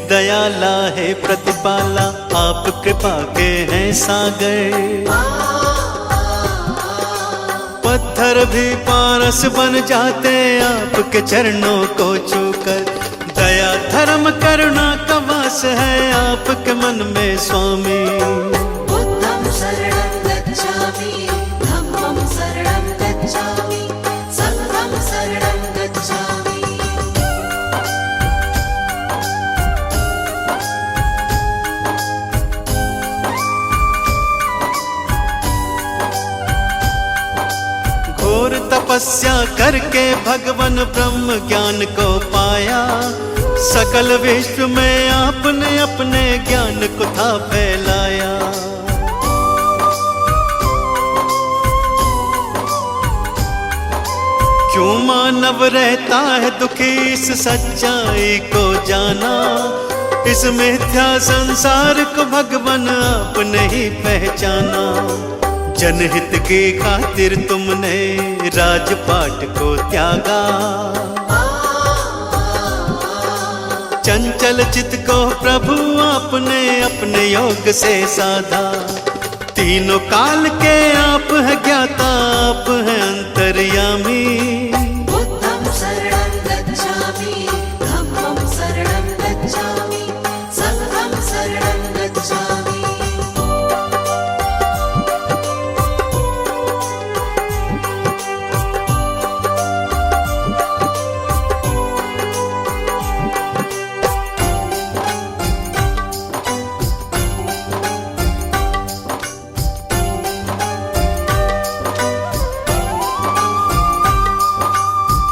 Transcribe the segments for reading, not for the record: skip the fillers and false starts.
दयाला है प्रतिपाला, आप कृपा के हैं सागर। पत्थर भी पारस बन जाते आपके चरणों को छूकर। दया धर्म करुणा का वास है आपके मन में स्वामी। बुद्धं शरणं गच्छामि, धम्मं शरणं गच्छामि, संघं शरणं गच्छामि। घोर तपस्या करके भगवान ब्रह्म ज्ञान को पाया। सकल विश्व में आपने अपने ज्ञान को था फैलाया। क्यों मानव रहता है दुखी इस सच्चाई को जाना। इस मिथ्या संसार को भगवान आपने ही पहचाना। जनहित की खातिर तुमने राजपाट को त्यागा। चंचल चित्त को प्रभु आपने अपने योग से साधा। तीनों काल के आप है ज्ञाता, आप है अंतर्यामी। बुद्धं शरणं गच्छामि, धम्मं शरणं गच्छामि, संघं शरणं गच्छामि।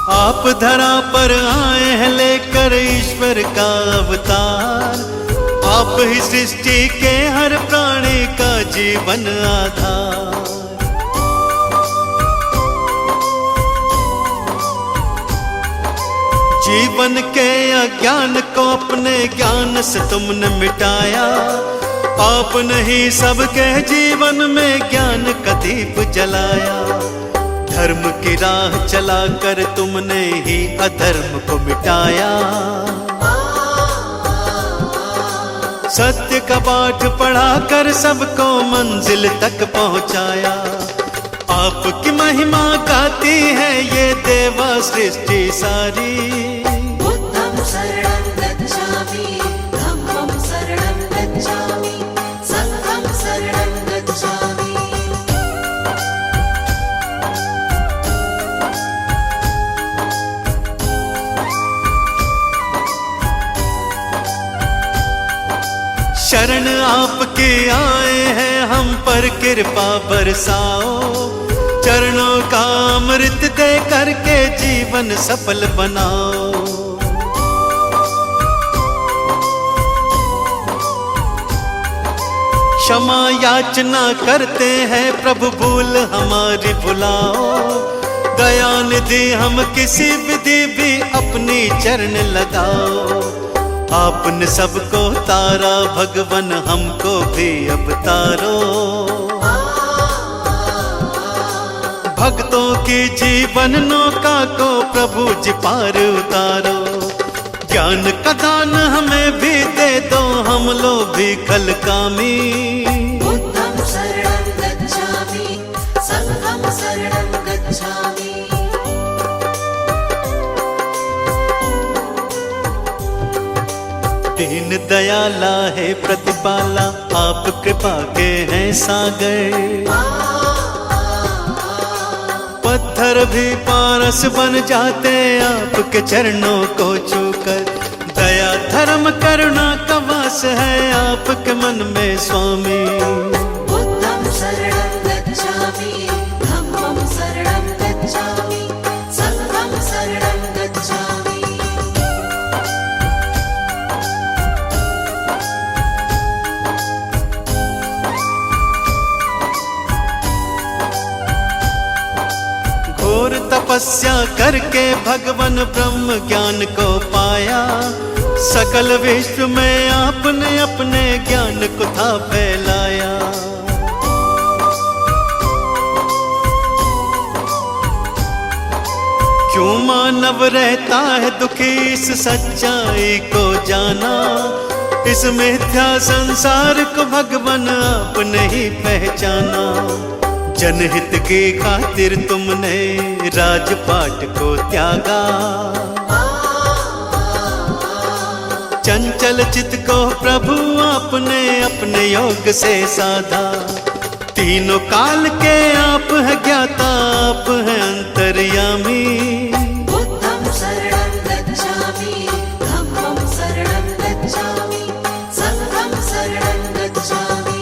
आप धरा पर आए हैं लेकर ईश्वर का अवतार। आप ही सृष्टि के हर प्राणी का जीवन आधार। जीवन के अज्ञान को अपने ज्ञान से तुमने मिटाया। आपने ही सबके जीवन में ज्ञान का दीप जलाया। धर्म की राह चलाकर तुमने ही अधर्म को मिटाया। सत्य का पाठ पढ़ाकर सबको मंजिल तक पहुंचाया। आपकी महिमा गाती है ये देवा सृष्टि सारी। बुद्धं शरणं गच्छामि, धम्मं शरणं गच्छामि, संघं शरणं गच्छामि। शरण आपके आए हैं हम पर कृपा बरसाओ। चरणों का अमृत दे करके जीवन सफल बनाओ। क्षमा याचना करते हैं प्रभु भूल हमारी भुलाओ। दया निधि हम किसी विधि भी अपनी चरण लगाओ। आपने सबको तारा भगवन हमको भी अब तारो। भक्तों की जीवन नौका को प्रभु जी पार उतारो। ज्ञान का दान हमें भी दे दो, हम लोग भी कल कामी। बुद्धं शरणं गच्छामि, संघं शरणं गच्छामि। दीन दयाला है प्रतिपाला, आप कृपा के हैं सागर। पत्थर भी पारस बन जाते आपके चरणों को छूकर। दया धर्म करुणा का वास है आपके मन में स्वामी। बुद्धं शरणं गच्छामि, धम्मं शरणं गच्छामि, संघं शरणं गच्छामि। घोर तपस्या करके भगवान ब्रह्म ज्ञान को पाया। सकल विश्व में आपने अपने ज्ञान को था फैलाया। क्यों मानव मानव रहता है दुखी इस सच्चाई को जाना, इस मिथ्या संसार को भगवान आप नहीं पहचाना। जनहित के खातिर तुमने राजपाट को त्यागा, चंचल चित्त को प्रभु आपने अपने योग से साधा। तीनों काल के आप है ज्ञाता, आप है अंतर्यामी। बुद्धं शरणं गच्छामि, धम्मं शरणं गच्छामि, संघं शरणं गच्छामि।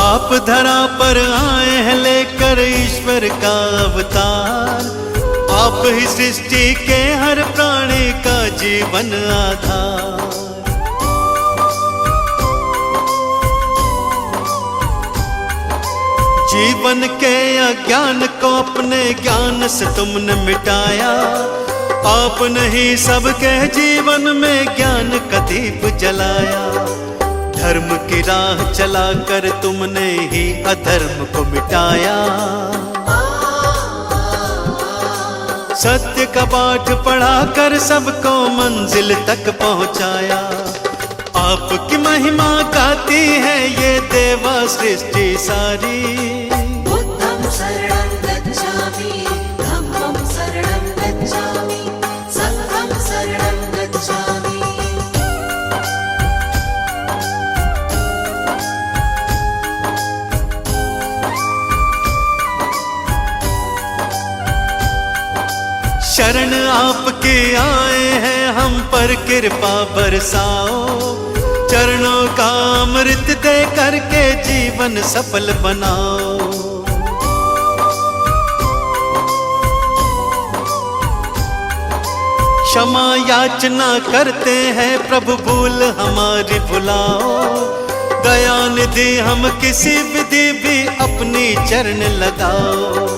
आप धरा पर आए हैं लेकर ईश्वर का अवतार, आप ही सृष्टि के हर प्राणी का जीवन आधार। जीवन के अज्ञान को अपने ज्ञान से तुमने मिटाया, आपने ही सबके जीवन में ज्ञान का दीप जलाया। धर्म की राह चलाकर तुमने ही अधर्म को मिटाया, सत्य का पाठ पढ़ाकर सबको मंजिल तक पहुंचाया। आपकी महिमा गाती है ये देवा सृष्टि सारी। बुद्धं शरणं गच्छामि, धम्मं शरणं गच्छामि, संघं शरणं गच्छामि। शरण आपके आए हैं हम पर कृपा बरसाओ, चरणों का अमृत दे करके जीवन सफल बनाओ। क्षमा याचना करते हैं प्रभु भूल हमारी भुलाओ, दया निधि हम किसी विधि भी अपनी चरण लगाओ।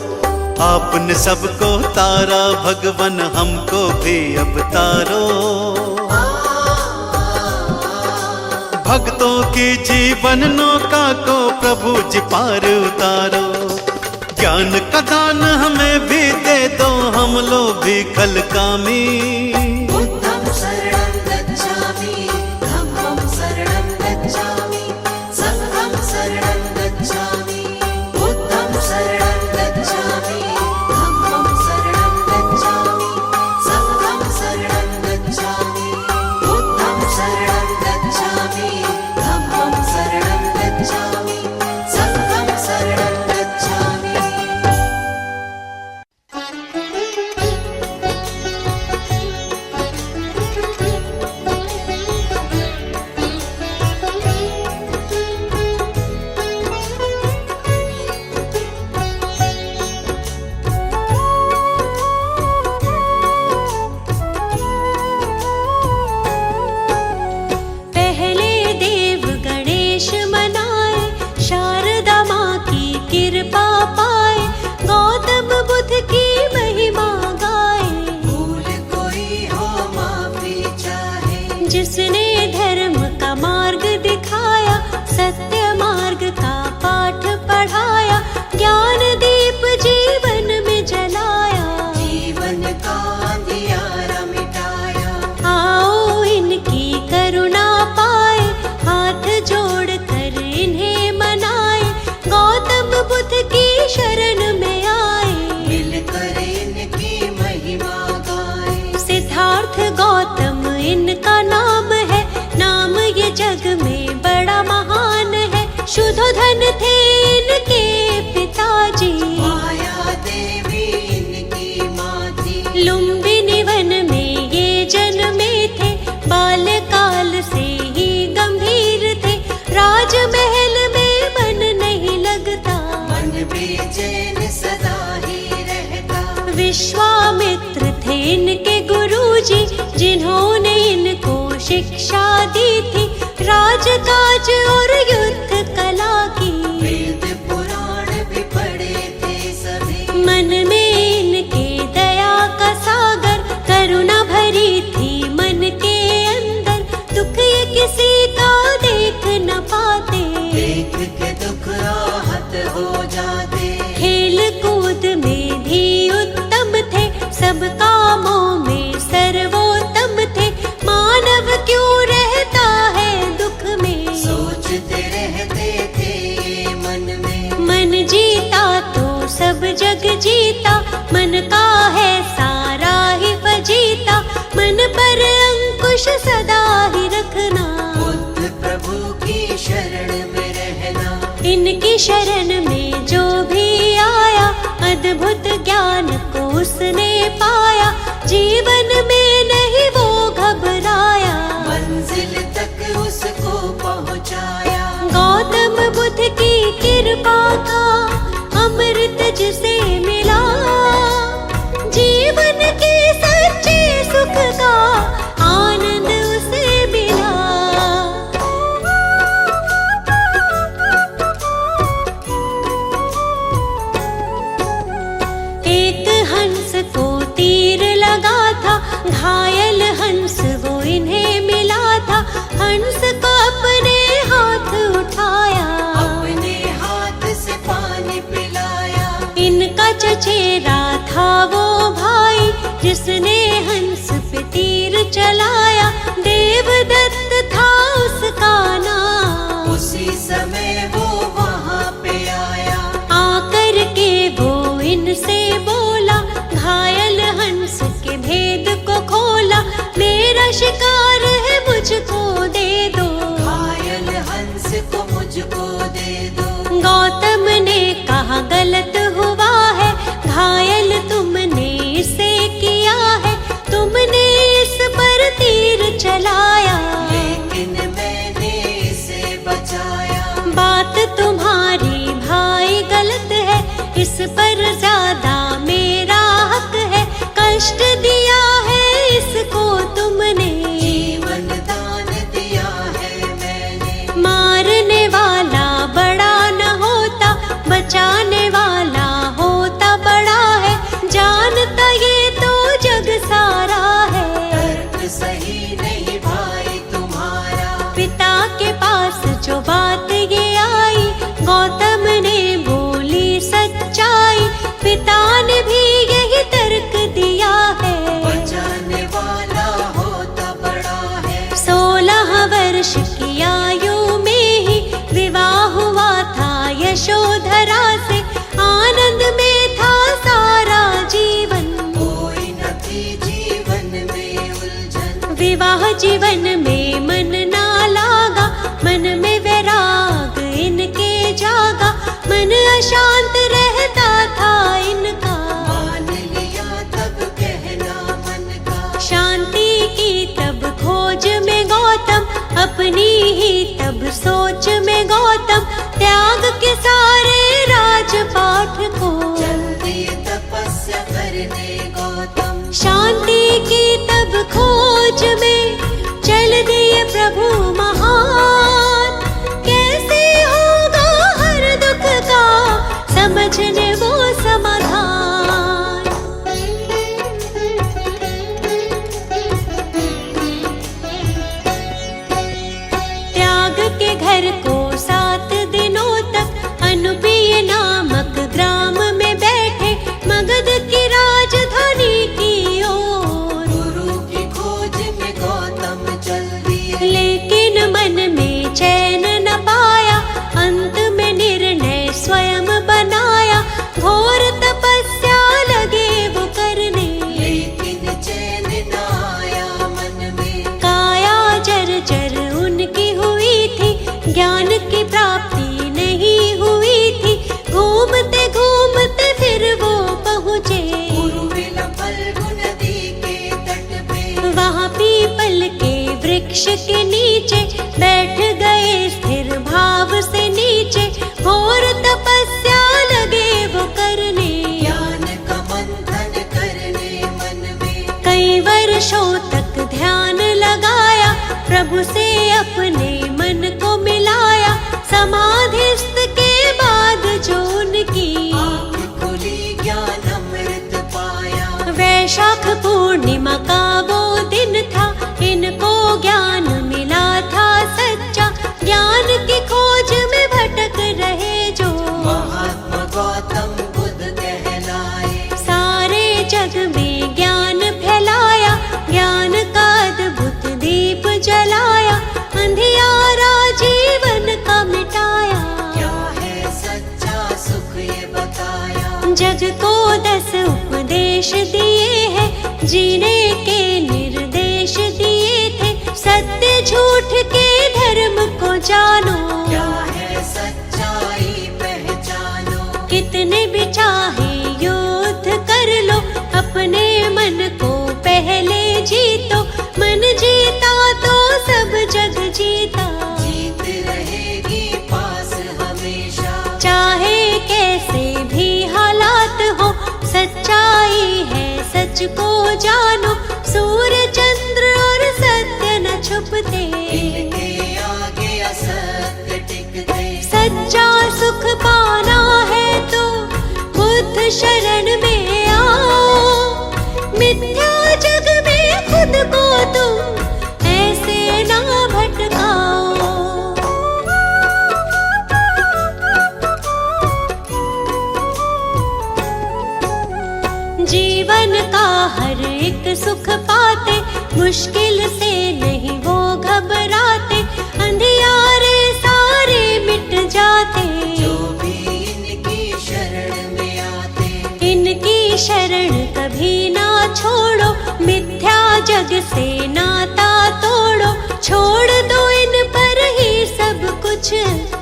आपने सबको तारा भगवन हमको भी अब तारो, भक्तों की जीवन नौका को प्रभु जी पार उतारो। ज्ञान का दान हमें भी दे दो, हम लोग भी कल कामी। बुद्धं शरणं गच्छामि, धम्मं शरणं गच्छामि, संघं शरणं गच्छामि। बुद्धं शरणं गच्छामि, धम्मं शरणं गच्छामि, संघं शरणं गच्छामि। बुद्धं शरणं गच्छामि, धम्मं शरणं गच्छामि, संघं शरणं गच्छामि। जिसने धर्म का मार्ग दिखाया, सत्य मार्ग का पाठ पढ़ाया, ज्ञान दीप जीवन में जलाया, जीवन का अंधियारा मिटाया। आओ इनकी करुणा पाए, हाथ जोड़ कर इन्हें मनाए, गौतम बुद्ध की शरण में आए, मिलकर इनकी महिमा गाए। सिद्धार्थ गौतम इनका नाम है, नाम ये जग में बड़ा महान है। शुद्धोधन थे इनके पिताजी, माया देवी इनकी माँ थी। लुम्बिनी वन में ये जन्मे थे, बाल्यकाल से ही गंभीर थे। राजमहल में मन नहीं लगता, मन बेचैन सदा ही रहता। विश्वामित्र थे इनके गुरुजी, जिन्होंने इनको शिक्षा दी थी, राजकाज और युद्ध कला की। शरण में जो भी आया, अद्भुत ज्ञान को उसने पाया, जीवन में नहीं वो घबराया, मंजिल तक उसको पहुँचाया। गौतम बुद्ध की कृपा का अमृत जिसे मिला, जीवन के सच्चे सुख का आनंद उसे मिला। एक हंस को तीर लगा था, घायल हंस वो इन्हें मिला था, हंस को अपने हाथ उठाया, अपने हाथ से पानी पिलाया। इनका चचेरा था वो भाई, जिसने हंस पे तीर चलाया, देवदत्त था उसका नाम। उसी समय वो वहाँ पे आया, आकर के वो इनसे बोला, घायल हंस के भेद को खोला, मेरा शिकार है मुझको दे दो, घायल हंस को मुझको दे दो। गौतम ने कहा गलत हुआ है, घायल तुमने इसे किया है, तुमने इस पर तीर चलाया, लेकिन मैंने इसे बचाया। बात तुम्हारी भाई गलत है, इस पर ज्यादा मेरा हक है, कष्ट दिया है इसको तुमने, जीवन दान दिया है मैंने। मारने वाला बड़ा न होता, बचाने वाला होता बड़ा है, जानता ये तो जग सारा है, तर्क सही नहीं भाई तुम्हारा। पिता के पास जो बात ये आई, गौतम ने बोली सच्चाई, पिता ने भी यही तर्क दिया है, बचाने वाला होता बड़ा है। 16 वर्ष की आयु में ही विवाह हुआ था यशोधरा से, आनंद में था सारा जीवन, कोई न थी जीवन में उलझन। विवाह जीवन में मन ना लागा, मन में वैराग इनके जागा, मन अशांत रहता था इनका, मान लिया तब कहना मन का। शांति की तब खोज में गौतम, अपनी ही तब सोच में गौतम, त्याग के सारे राजपाठ को, चल दिए तपस्या करने गौतम। शांति की तब खोज में चल दिए प्रभु महान, कैसे होगा हर दुख का समझने वो समाधान। त्याग के घर को 7 दिनों तक अनुपीय नामक ग्राम में बैठे, मगध की राजधानी की ओर, गुरु की खोज में गौतम चल दिए। लेकिन मन में चैन न पाया, अंत में निर्णय स्वयं बनाया, घोर तपस्या लगे वो करने, लेकिन चैन न आया मन में। काया जर्जर उनकी हुई थी, ज्ञान की प्राप्ति नहीं हुई थी, घूमते घूमते फिर वो पहुँचे उर्मिला फल्गु नदी के तट पे। वहाँ पीपल के वृक्ष के नीचे, बैठ गए स्थिर भाव से नीचे, घोर तपस्या लगे वो करने, ज्ञान का मंथन करने मन में। कई वर्षों तक ध्यान लगाया, प्रभु से अपने मन को मिलाया, समाधिस्थ के बाद जो उनकी आँख खुली ज्ञान अमृत पाया। वैशाख पूर्णिमा का वो दिन था, इनको ज्ञान मिला था सच्चा, ज्ञान की खोज में भटक रहे जो, महात्मा गौतम बुद्ध कहलाए। सारे जग में ज्ञान फैलाया, ज्ञान का अद्भुत दीप जलाया, अंधियारा जीवन का मिटाया, क्या है सच्चा सुख ये बताया। जग को 10 उपदेश दिए हैं, जीने के निर्देश दिए थे, सत्य झूठ के धर्म को जानो, क्या है सच्चाई पहचानो। जानो, सूर्य चंद्र और सत्य न छुपते, इनके आगे असत्य टिकते। सच्चा सुख पाना है तो बुद्ध शरण में आओ, मिथ्या जग में खुद को तुम ऐसे ना भटकाओ। जीवन का हर एक सुख पाते, मुश्किल से नहीं वो घबराते, अंधियारे सारे मिट जाते, जो भी इनकी शरण में आते। इनकी शरण कभी ना छोड़ो, मिथ्या जग से नाता तोड़ो, छोड़ दो इन पर ही सब कुछ,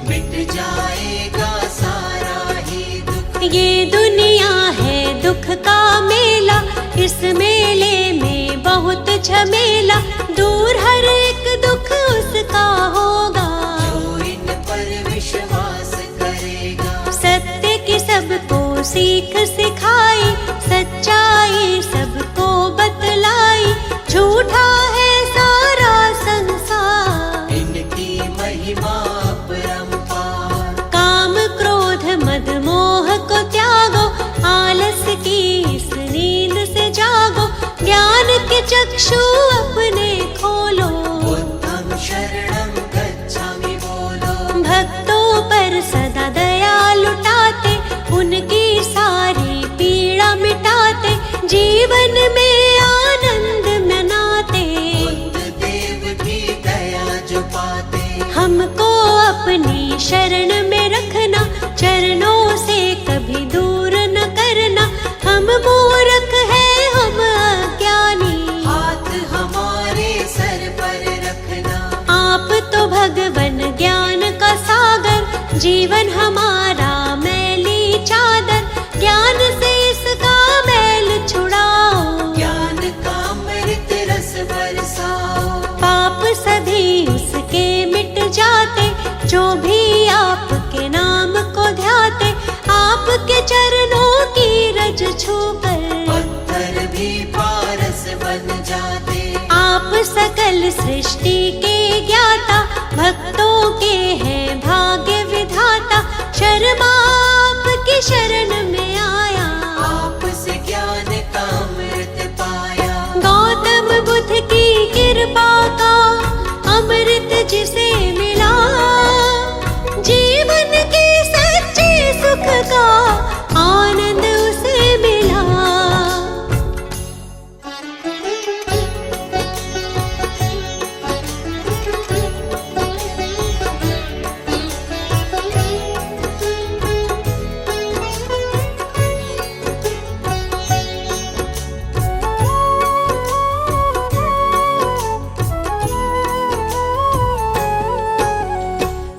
मिट जाएगा सारा ही दुख। ये दुनिया है दुख का मेला, इस मेले में बहुत झमेला, दूर हर एक दुख उसका होगा, जो इन पर विश्वास करेगा। सत्य की सबको सीख सिखाई, सच्चाई सबको बतलाई, झूठा है सारा संसार, इनकी महिमा अपरंपार। काम क्रोध मद मोह को त्यागो, आलस की इस नींद से जागो, ज्ञान के चक्षु अपने खोलो, बुद्धं शरणं गच्छामि बोलो। भक्तों पर सदा दया लुटाते, उनकी सारी पीड़ा मिटाते, जीवन में आनंद मनाते, बुद्ध देव की दया जो पाते। हमको अपनी शरण में रखना, चरणों से कभी दूर न करना, हम मूर्ख हैं हम अज्ञानी, हाथ हमारे सर पर रखना। आप तो भगवन ज्ञान का सागर, जीवन हमारा मैली चादर, ज्ञान से इसका मैल छुड़ाओ, ज्ञान का अमृत रस बरसाओ। पाप सभी उसके मिट जाते, जो भी आपके नाम को ध्याते, आपके चरणों की रज छूकर पत्थर भी पारस बन जाते। आप सकल सृष्टि के ज्ञाता, भक्तों के हैं भाग्य विधाता, शर्मा आपकी शरण में आया, आपसे ज्ञान का अमृत पाया। गौतम बुद्ध की कृपा का अमृत जिसे मिला, जीवन के सच्चे सुख का आनंद उसे मिला।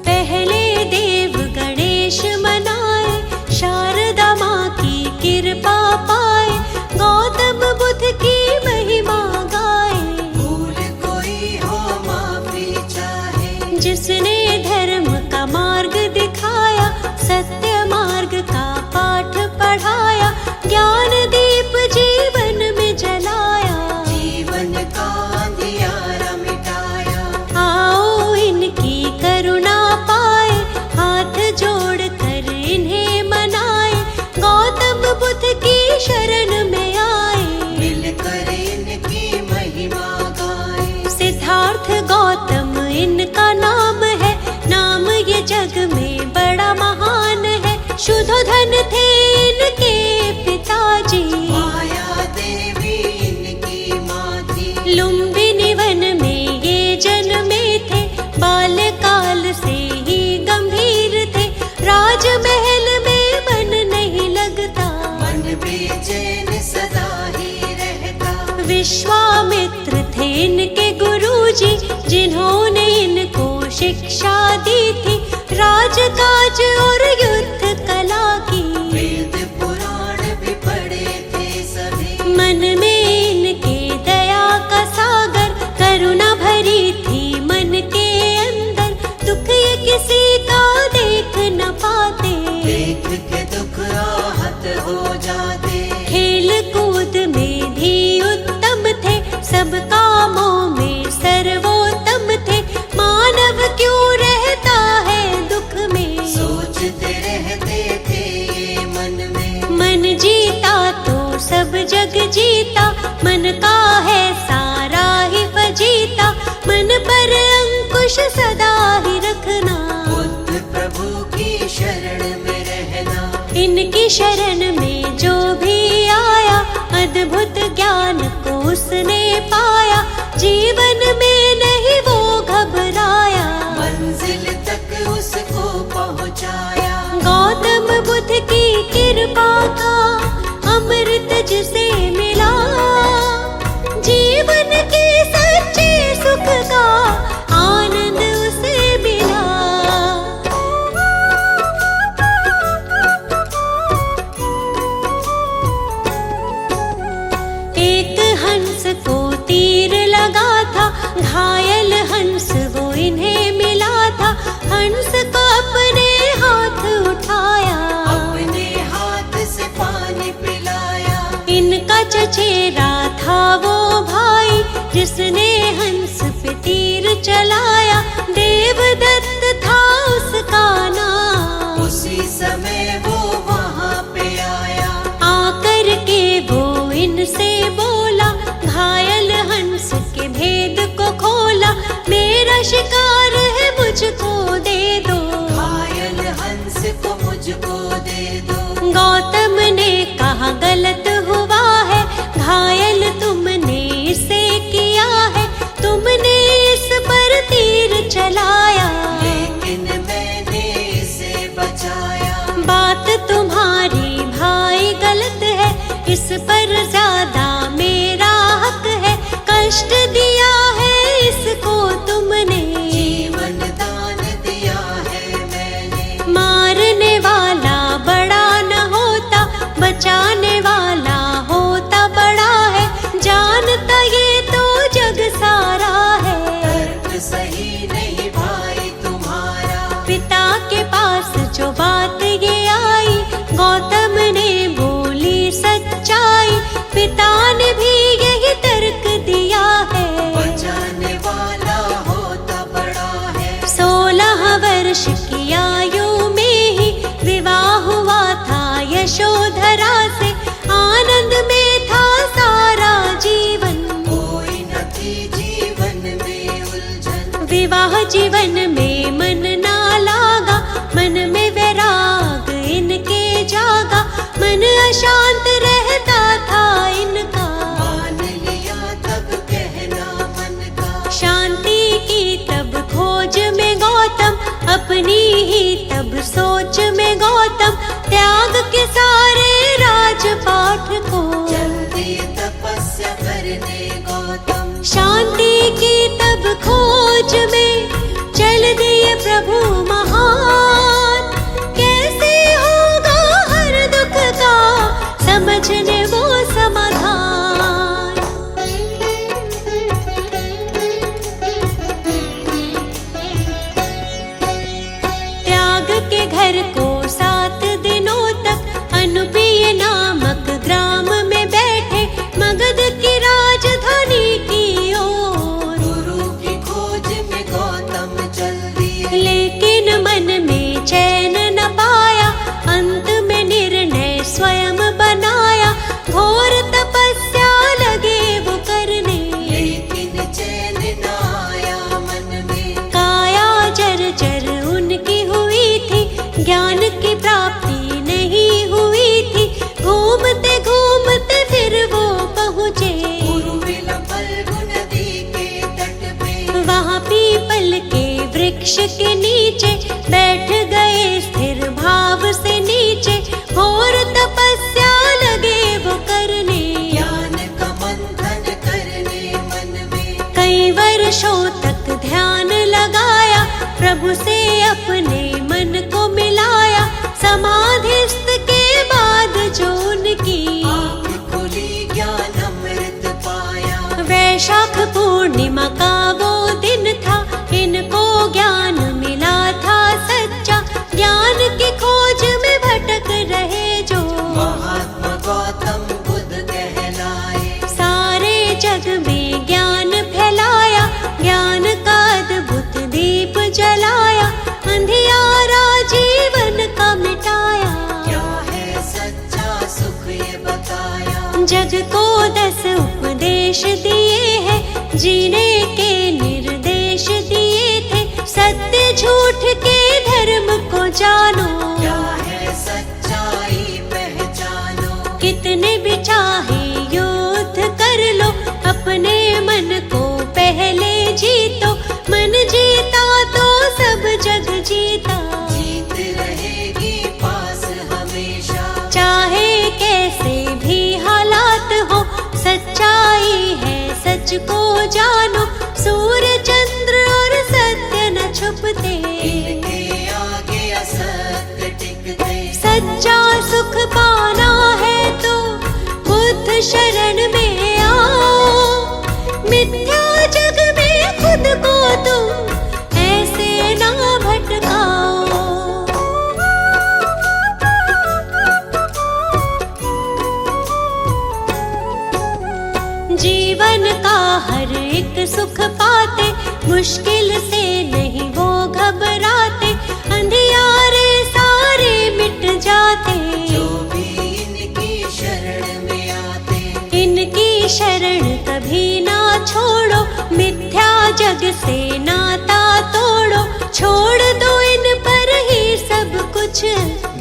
पहले देव गणेश मनाए, शारदा माँ की कृपा पाए, गौतम बुद्ध की महिमा गाए, भूल कोई हो माफी चाहे। जिसने धर्म का मार्ग दिखाया, सत्य मार्ग का पाठ पढ़ाया, ज्ञान दीप जीवन में जलाया, जीवन का अंधियारा मिटाया। आओ इनकी करुणा पाए, हाथ जोड़ कर इन्हें मनाए, गौतम बुद्ध की शरण में आए, मिलकर इनकी महिमा गाए। सिद्धार्थ गौतम इनका नाम है, इनकी शरण में जो भी आया, अद्भुत ज्ञान को उसने पाया, जीवन में नहीं वो घबराया, मंजिल तक उसको पहुंचाया। गौतम बुद्ध की कृपा का अमृत जिसे मिला, जीवन के सच्चे सुख का आनंद उसे मिला। एक हंस को तीर लगा था, घायल हंस वो इन्हें मिला था, हंस को अपने हाथ उठाया, अपने हाथ से पानी पिलाया। इनका चचेरा था वो भाई, जिसने हंस पे तीर चलाया, देवदत्त था उसका नाम। उसी समय वो वहाँ पे आया, आकर के वो इनसे बोला, घायल हंस के भेद को खोला, मेरा शिकार है मुझको दे दो, घायल हंस को मुझको दे दो। गौतम ने कहा गलत हुआ है, घायल तुमने इसे किया है, तुमने इस पर तीर चलाया, लेकिन मैंने इसे बचाया। बात तुम्हारी भाई गलत है, इस पर ज्यादा मेरा हक है, कष्ट दिया है इसको तुमने, जीवन दान दिया है मैंने। मारने वाला बड़ा न होता, बचाने वाला होता बड़ा है, जानता ये तो जग सारा है, तर्क सही नहीं भाई तुम्हारा। पिता के पास जो बात ये आई, गौतम ने बोली सच्चाई, पिता ने भी यही तर्क दिया है, बचाने वाला होता बड़ा है। 16 वर्ष की आयु में ही विवाह हुआ था यशोधरा से, आनंद में था सारा जीवन, कोई न थी जीवन में उलझन। विवाह जीवन में मन ना लागा, मन में वैराग इनके जागा, मन अशांत रहता था इनका, मान लिया तब कहना मन का। शांति की तब खोज में गौतम, अपनी ही तब सोच में गौतम, त्याग के सारे राजपाट को, जल्दी तपस्या करने गौतम। शांति की तब खोज में चल दिए प्रभु महान, कैसे होगा हर दुख का समझने वो समाधान। त्याग के घर को 7 दिनों तक अनुपीय नामक ग्राम में बैठे, मगध की राजधानी की ओर, गुरु की खोज में गौतम चल दिए, लेकिन मन में चैन न पाया, अंत में निर्णय स्वयं बनाया, घोर तपस्या लगे वो करने, लेकिन चैन न आया मन में। काया जर्जर उनकी हुई थी, ज्ञान की प्राप्ति नहीं हुई थी, घूमते घूमते फिर वो पहुँचे उर्विला फल्गु नदी के तट पे, वहाँ पीपल के वृक्ष के नीचे, बैठ गए स्थिर भाव से नीचे, घोर तपस्या लगे वो करने, ज्ञान का मंथन करने मन में। कई वर्षों तक ध्यान लगाया, प्रभु से अपने मन को मिलाया, समाधिस्थ के बाद जो उनकी आँख खुली ज्ञान अमृत पाया। वैशाख पूर्णिमा का वो दिन था, इनको ज्ञान मिला था सच्चा, ज्ञान की खोज में भटक रहे जो, महात्मा गौतम बुद्ध कहलाए। सारे जग में ज्ञान फैलाया, ज्ञान का अद्भुत दीप जलाया, अंधियारा जीवन का मिटाया, क्या है सच्चा सुख ये बताया। जग को 10 उपदेश दिए हैं, जीने के निर्देश दिए थे, सत्य झूठ के धर्म को जानो, क्या है सच्चाई मुझको जानो, सूर्य चंद्र और सत्य न छुपते, इनके आगे असत्य टिकते। सच्चा सुख पाना है तो बुद्ध शरण में आओ, मिथ्या जग में खुद को तुम ऐसे ना भटकाओ। जीवन का हर एक सुख पाते, मुश्किल से नहीं वो घबराते, अंधियारे सारे मिट जाते, जो भी इनकी शरण में आते। इनकी शरण कभी ना छोड़ो, मिथ्या जग से नाता तोड़ो, छोड़ दो इन पर ही सब कुछ,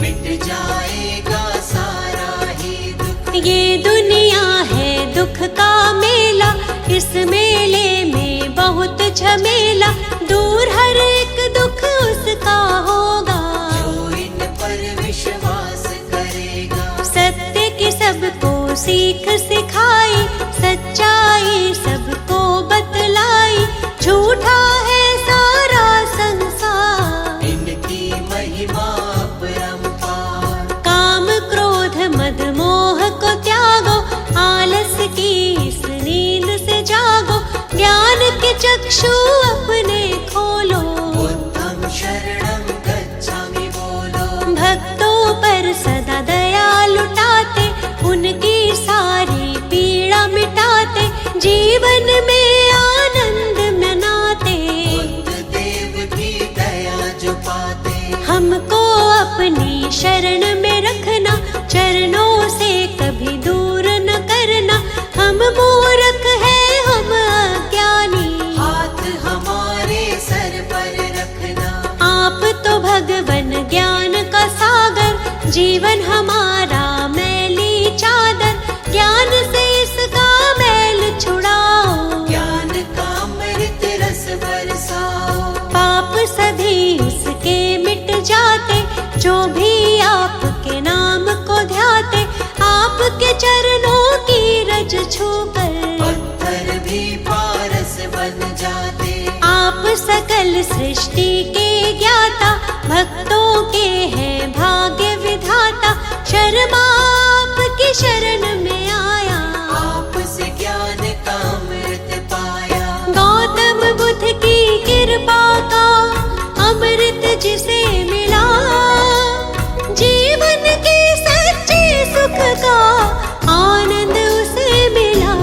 मिट जाएगा सारा ही दुख। ये दुनिया है दुख का मेला, इस मेले में बहुत झमेला, दूर हर एक दुख उसका होगा, जो इन पर विश्वास करेगा। सत्य की सबको सीख सिखाई, सच्चाई सबको बतलाई, झूठा है सारा संसार, इनकी महिमा अपरंपार। काम क्रोध मद मोह को त्यागो, आलस की इस नींद से जागो, ज्ञान के चक्षु अपने खोलो, बुद्धं शरणं गच्छामि बोलो। भक्तों पर सदा दया लुटाते, उनकी सारी पीड़ा मिटाते, जीवन में आनंद मनाते, बुद्ध देव की दया जो पाते। हमको अपनी शरण में रखना, चरणों से कभी दूर न करना, हम मूर्ख हैं हम अज्ञानी, हाथ हमारे सर पर रखना। आप तो भगवन ज्ञान का सागर, जीवन हमारा मैली चादर, ज्ञान से इसका मैल छुड़ाओ, ज्ञान का अमृत रस बरसाओ। पाप सभी उसके मिट जाते, जो भी आपके नाम को ध्याते, आपके चरणों की रज छूकर पत्थर भी पारस बन जाते। आप सकल सृष्टि के ज्ञाता, भक्तों के हैं भाग्य विधाता, शर्मा आपकी शरण में आया, आपसे ज्ञान का अमृत पाया। गौतम बुद्ध की कृपा का अमृत जिसे मिला, जीवन के सच्चे सुख का आनंद उसे मिला।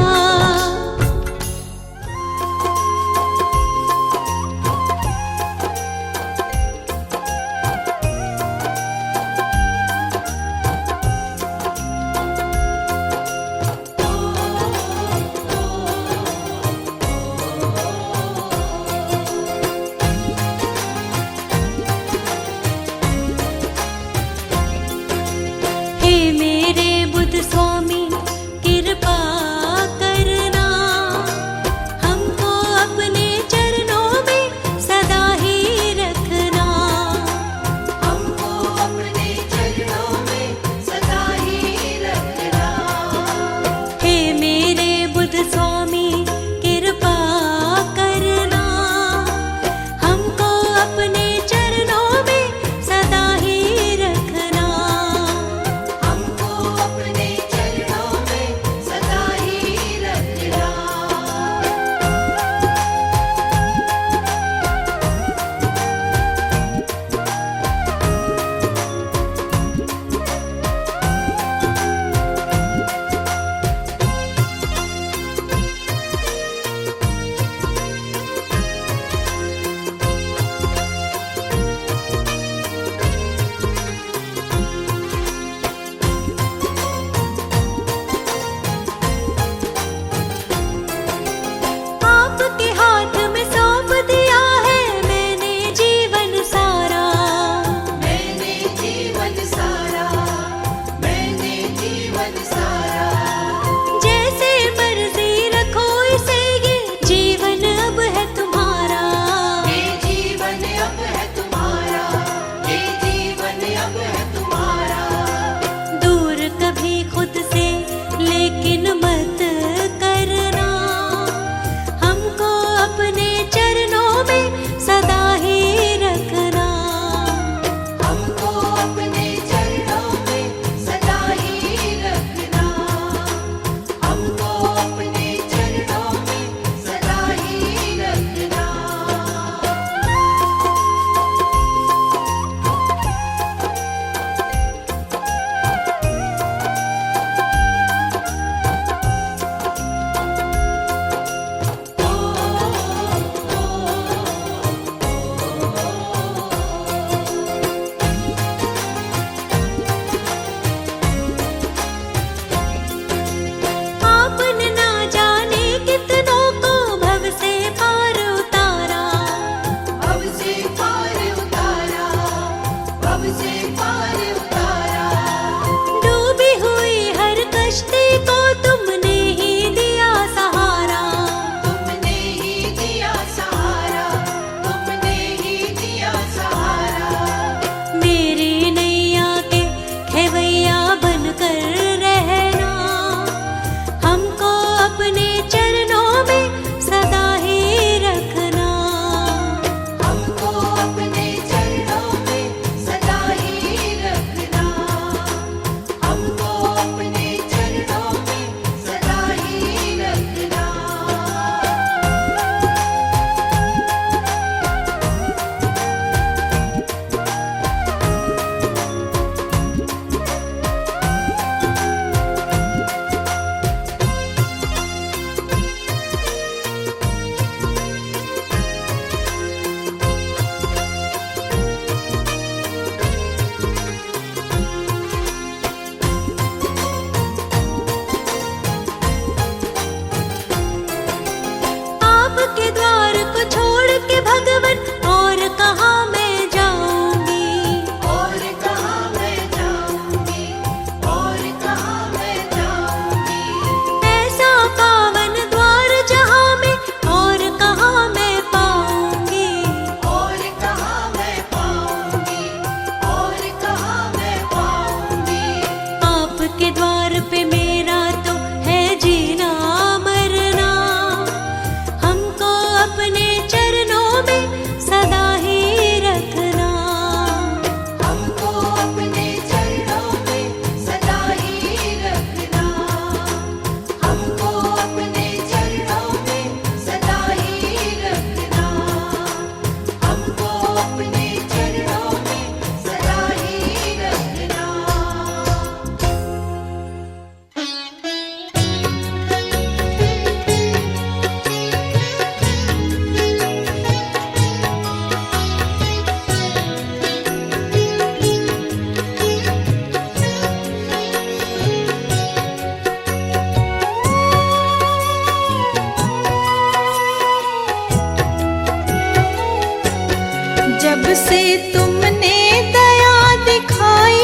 जब से तुमने दया दिखाई,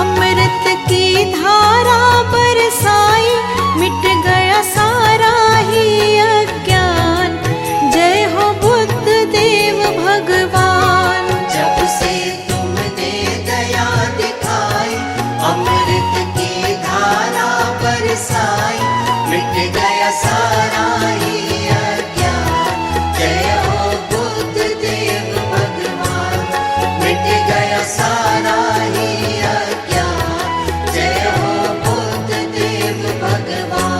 अमृत की धारा बरसाई, मिट गया सारा ही अज्ञान। जय हो बुद्ध देव भगवान। जब से तुमने दया दिखाई, अमृत की धारा बरसाई, मिट गया सारा ही अज्ञान। जय हो बुद्ध देव भगवान, मिट गया सारा ही अज्ञान। जय हो बुद्ध देव भगवान।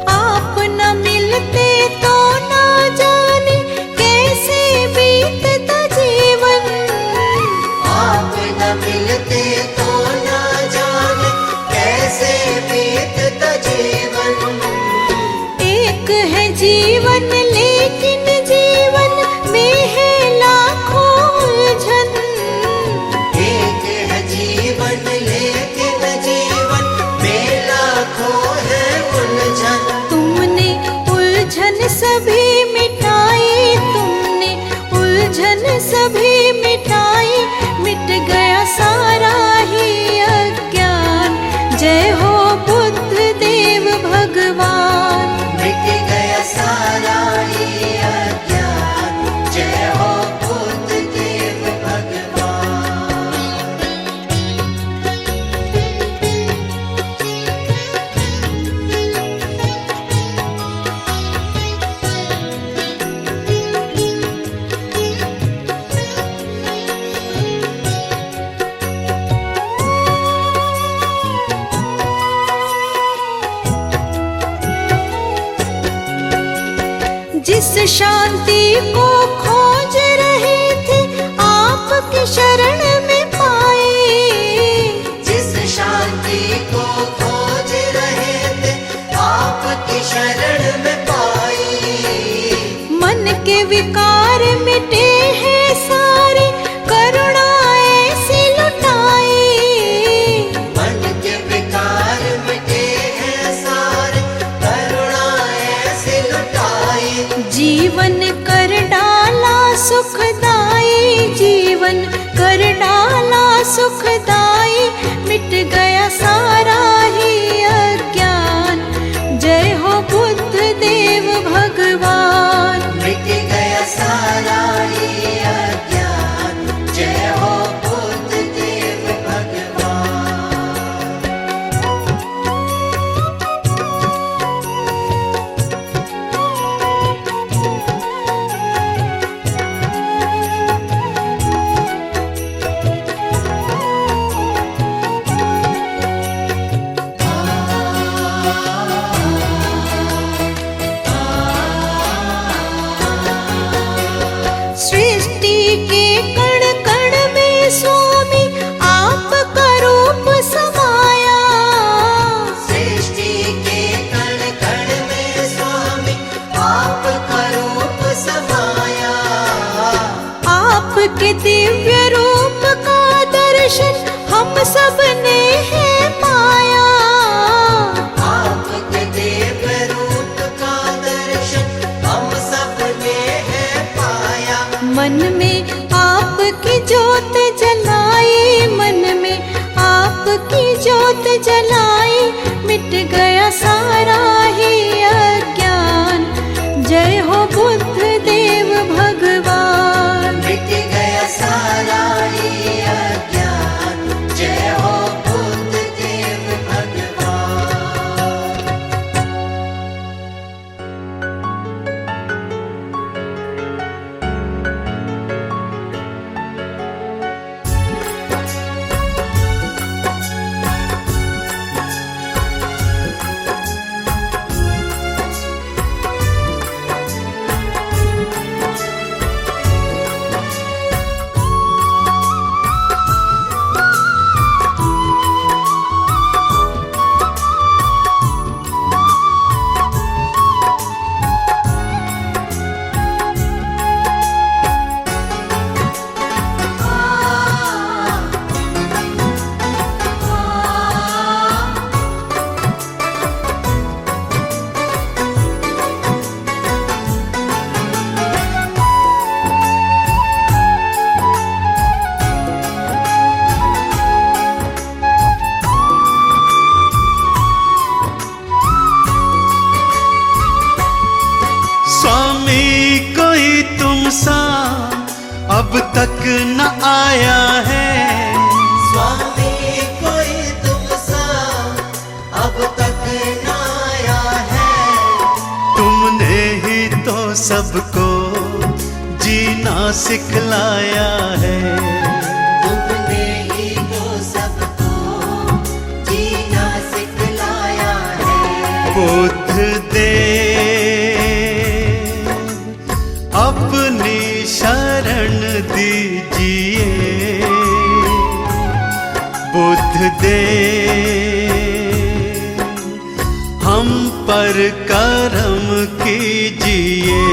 आप न मिलते तो ना जाने कैसे बीतता जीवन। आप न मिलते तो न जाने कैसे बीतता जीवन। एक है जीवन लेकिन जीवन में है लाखों उलझन। एक है जीवन लेकिन जीवन में लाखों है उलझन। तुमने उलझन सभी मिटाई, तुमने उलझन सभी मिटाई, मिट गया सारा ही अज्ञान। जय हो बुद्ध देव भगवान। मिट गया सारा ही अज्ञान। जय हो बुद्ध देव भगवान। जिस शांति को खोज रहे थे, आपकी शरण में पाए। जिस शांति को खोज रहे थे, आपकी शरण में पाई। मन के विकार मिटे हैं सारे, करुणा ऐसी लुटाई। मन के विकार मिटे हैं सारे, करुणा ऐसी लुटाई। जीवन कर डाला सुखदाई, जीवन कर डाला सुखदाई, मिट गया सारा ही अज्ञान। जय हो बुद्ध देव भगवान। मिट गया सारा ही अज्ञान। जय हो बुद्ध देव भगवान। सृष्टि के कण कण में स्वामी आपका रूप समाया। सृष्टि के कण कण में स्वामी आपका रूप समाया। आपके दिव्य रूप का दर्शन हम सब ने है पाया। आपके दिव्य रूप का दर्शन हम सब ने है पाया। मन में आपकी ज्योत जलाई, मन में आपकी ज्योत जलाई, मिट गया सारा ही अज्ञान। जय हो बुद्ध देव भगवान। मिट गया सारा ही अज्ञान। जय हो बुद्ध देव भगवान। अब तक न आया है। स्वामी कोई तुमसा अब तक न आया है। तुमने ही तो सबको जीना सिखलाया है। तुमने ही तो सबको जीना सिखलाया है। बुद्ध देव अपनी शरण दीजिए। बुद्ध देव हम पर करम कीजिए।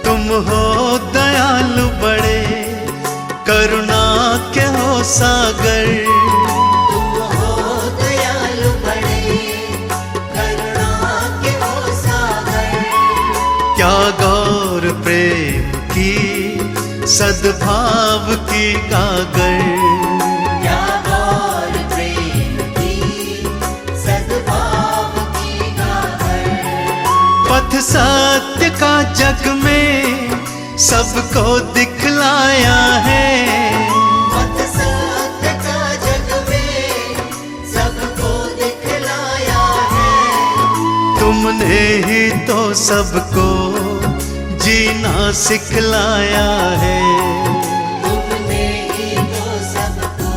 तुम हो दयालु बड़े, करुणा के हो सागर। तुम हो दयालु बड़े, करुणा के हो सागर। क्या गौर प्रेम की सद्भाव की गागर। क्या गौर प्रेम की सद्भाव की गागर। पथ सत्य का जग में सबको दिखलाया है। पथ सत्य का जग में सबको दिखलाया है। तुमने ही तो सबको जीना सिखलाया है। तुमने ही तो सबको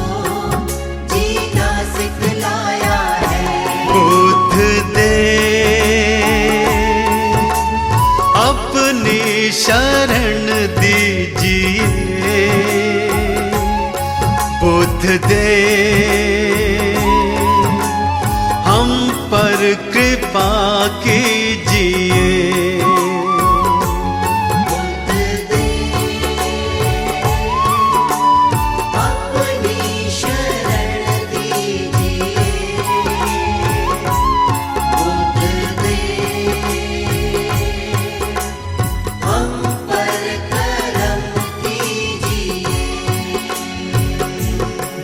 जीना सिखलाया है। बुद्ध देव अपनी शरण दीजिए। बुद्ध देव हम पर कृपा कीजिए।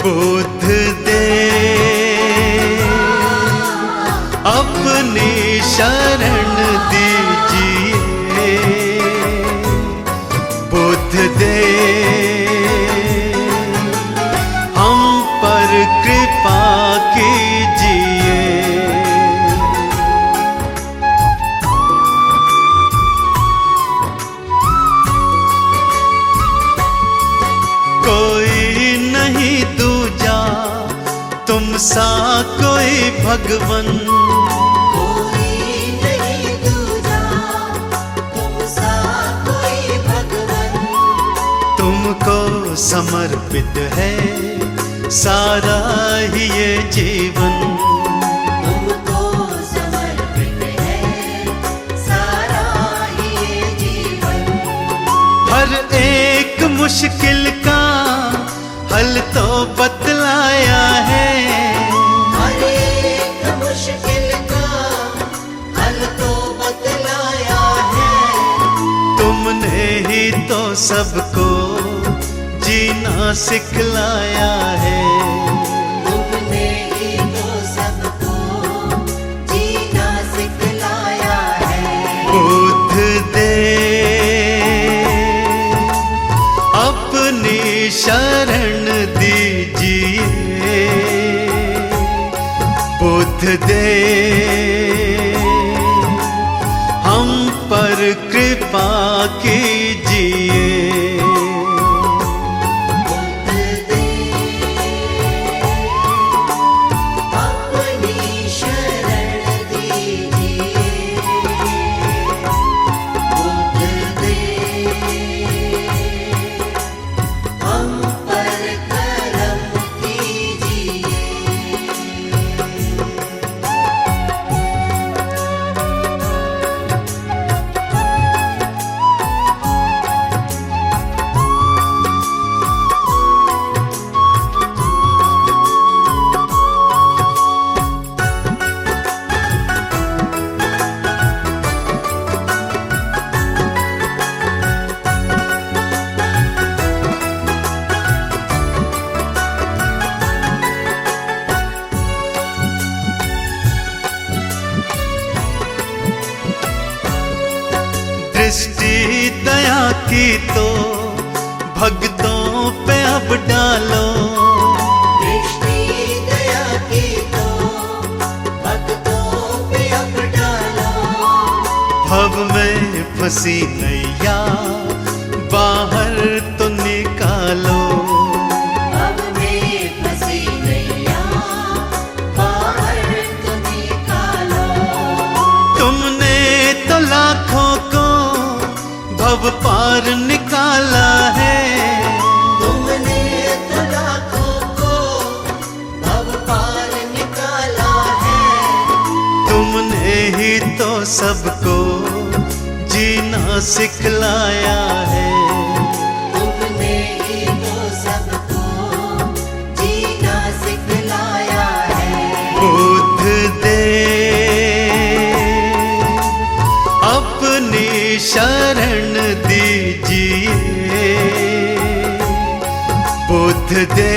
बुद्ध देव अपनी शरण दीजिए। बुद्ध देव हम पर कृपा कीजिए। कोई नहीं दूजा तुम सा कोई भगवन। कोई नहीं दूजा तुम सा कोई भगवन। तुमको समर्पित है सारा ही ये जीवन। तुमको समर्पित है सारा ही ये जीवन। हर एक मुश्किल का हल तो बतलाया है। हर एक मुश्किल का हल तो बतलाया है। तुमने ही तो सबको जीना सिखलाया है। तुमने ही तो सबको जीना सिखलाया है। बुद्ध देव अपनी शरण दीजिए। बुद्ध देव हम पर कृपा कीजिए। बुद्ध देव दृष्टि दया की तो भक्तों पे अब डालो, दृष्टि दया की तो भक्तों पे अब डालो। भव में फंसी नैया बाहर तो निकालो, अब में फंसी नैया बाहर तो निकालो। तुमने तो लाखों को भव पार निकाला है, तुमने तो लाखों को भव पार निकाला है। तुमने ही तो सबको जीना सिखलाया है, तुमने ही तो सबको जीना सिखलाया है। बुद्ध दे अपनी शरण दीजिए, बुद्ध दे